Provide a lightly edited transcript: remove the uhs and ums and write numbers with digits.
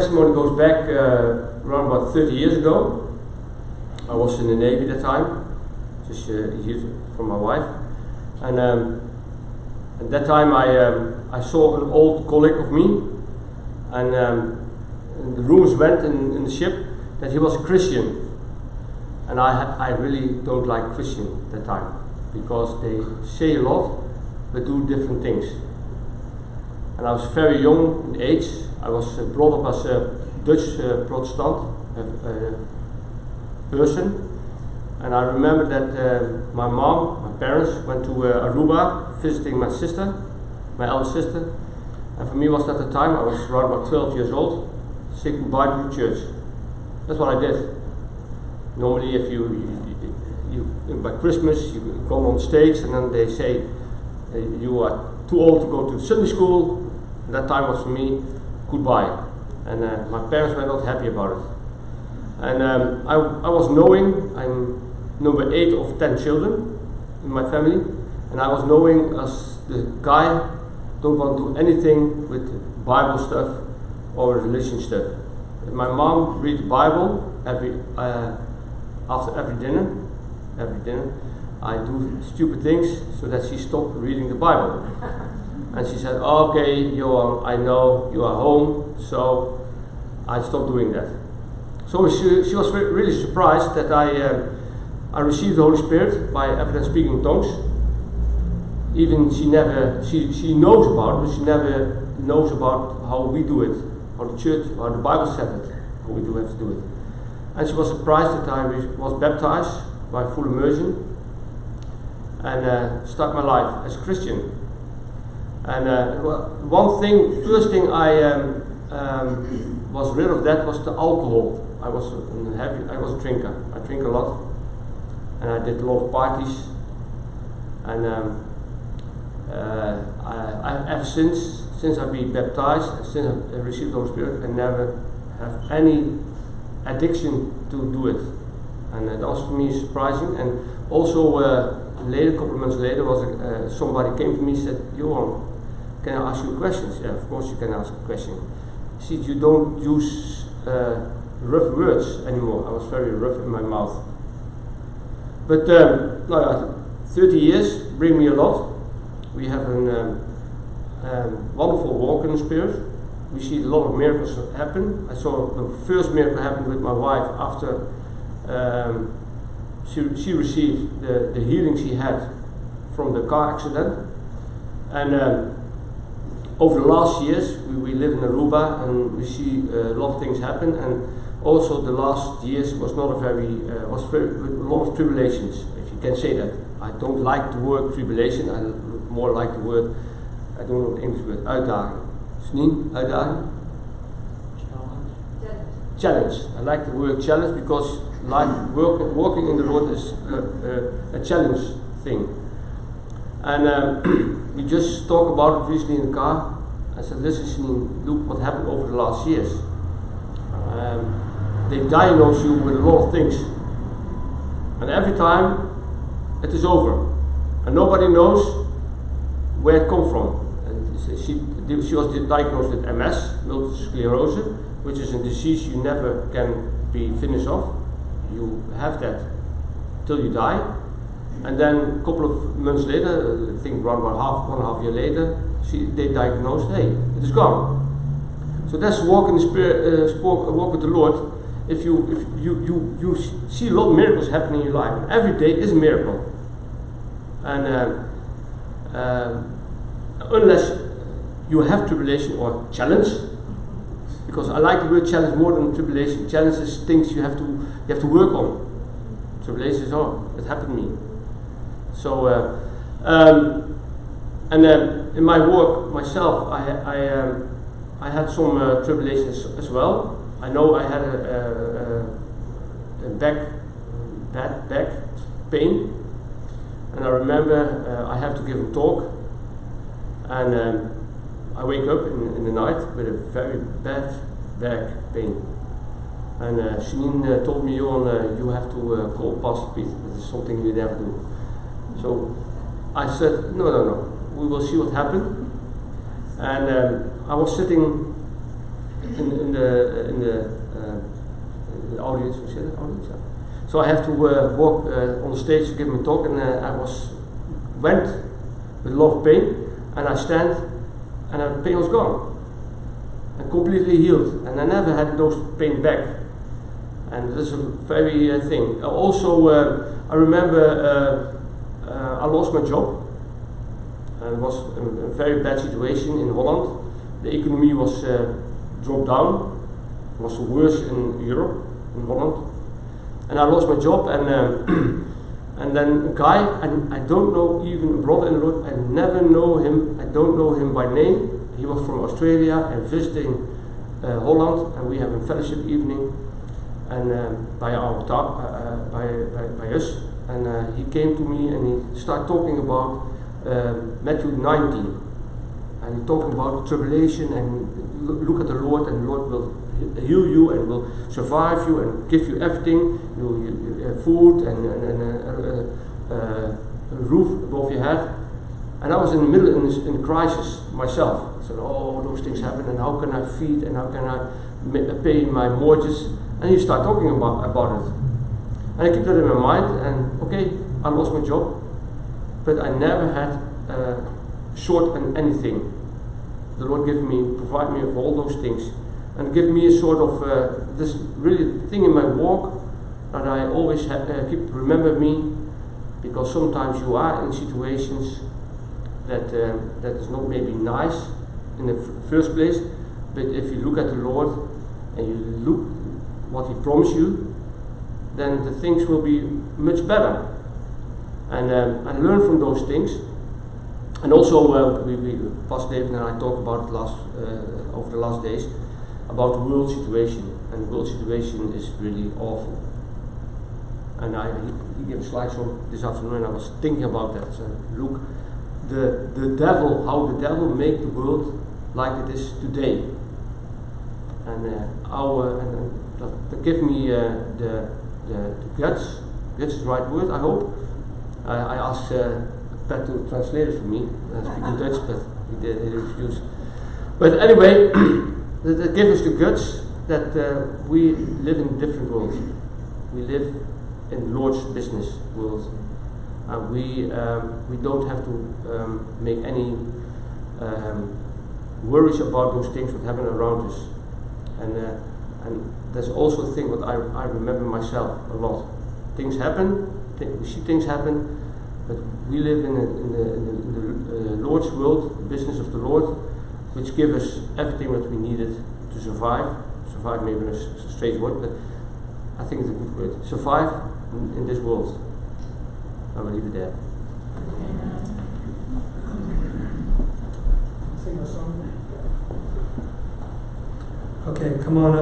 Testimony goes back around about 30 years ago. I was in the Navy at that time, just years from my wife, and at that time I saw an old colleague of me, and the rumors went in the ship that he was a Christian, and I really don't like Christian at that time because they say a lot but do different things. And I was very young in age. I was brought up as a Dutch Protestant person, and I remember that my mom, my parents, went to Aruba visiting my sister, my elder sister, and for me was at the time, I was around about 12 years old, say goodbye to the church. That's what I did. Normally if you by Christmas you come on stage and then they say you are too old to go to Sunday school. That time was for me goodbye, and my parents were not happy about it. And I was knowing I'm number 8 of 10 children in my family, and I was knowing as the guy don't want to do anything with Bible stuff or religion stuff. My mom read the Bible after every dinner. I do stupid things so that she stopped reading the Bible. And she said, "Okay, Johan, I know you are home," so I stopped doing that. So she was really surprised that I received the Holy Spirit by evident speaking in tongues. Even she knows about it, but she never knows about how we do it, how the church, how the Bible said it, how we do have to do it. And she was surprised that I was baptized by full immersion and start my life as a Christian. And first thing I was rid of that was the alcohol. I was a drinker. I drink a lot, and I did a lot of parties. And I ever since I've been baptized, and since I received the Holy Spirit, I never have any addiction to do it. And that was for me surprising. And also later, a couple of months later, somebody came to me and said, "Johan, can I ask you questions?" "Yeah, of course you can ask a question." He said, "You don't use rough words anymore." I was very rough in my mouth. But 30 years bring me a lot. We have a wonderful walk in the Spirit. We see a lot of miracles happen. I saw the first miracle happen with my wife after she received the healing she had from the car accident. And over the last years, we live in Aruba and we see a lot of things happen. And also the last years was not with a lot of tribulations, if you can say that. I don't like the word tribulation. I more like the word, I don't know the English word, uitdaging. Snien, uitdaging? Challenge. I like the word challenge because walking in the road is a challenge thing. And we just talked about it recently in the car. I said, "Listen, Snien, look what happened over the last years. They diagnose you with a lot of things. And every time it is over. And nobody knows where it comes from." And she was diagnosed with MS, multiple sclerosis, which is a disease you never can be finished off. You have that till you die. And then a couple of months later, I think around about 1.5 years later, they diagnosed, "Hey, it is gone." So that's walk in the Spirit, walk with the Lord. If you see a lot of miracles happening in your life, and every day is a miracle. And unless you have tribulation or challenge, because I like the word challenge more than tribulation. Challenge is things you have to work on. Tribulation is, it happened to me. So in my work myself, I had some tribulations as well. I know I had a bad back pain, and I remember I have to give a talk, and I wake up in the night with a very bad back pain. And Janine told me, "Johan, you have to call Pastor Pete. This is something you never do." So I said, no, we will see what happened. And I was sitting in the audience. You said audience. Yeah. So I have to walk on the stage to give my talk, and I went with a lot of pain, and I stand, and the pain was gone, and completely healed, and I never had those pain back. And this is a very thing. Also, I remember I lost my job. It was a very bad situation in Holland. The economy was dropped down. It was worse in Europe, in Holland. And I lost my job, and then a guy, and I don't know, even a brother-in-law, I never know him, I don't know him by name. He was from Australia and visiting Holland, and we have a fellowship evening, and by us, and he came to me and he started talking about Matthew 19, and he talking about tribulation, and look at the Lord, and the Lord will heal you and will survive you and give you everything, you food and a roof above your head. And I was in the middle in crisis myself. I said, oh, those things happen, and how can I feed, and how can I pay my mortgages? And he started talking about it. And I kept that in my mind, and okay, I lost my job, but I never had short on anything. The Lord provide me with all those things, and give me a sort of this really thing in my walk that I always remember me, because sometimes you are in situations that is not maybe nice in the first place, but if you look at the Lord and you look what He promised you, then the things will be much better. And I learn from those things. And also, Pastor David and I talked about it over the last days about the world situation, and the world situation is really awful. And he gave a slide show this afternoon, and I was thinking about that. So look, the devil, how the devil make the world like it is today, and to give me the guts. Guts is the right word, I hope. I asked Pat to translate it for me. I speak in Dutch, but he refused. But anyway, that gives us the guts that we live in a different world. We live in Lord's business world. We don't have to make any worries about those things that happen around us. And there's also a thing that I remember myself a lot. Things happen, we see things happen, but we live in the Lord's world, the business of the Lord, which gives us everything that we needed to survive. Survive maybe is a strange word, but I think it's a good word. Survive in this world. I will leave it there. Sing a song. Okay, come on up.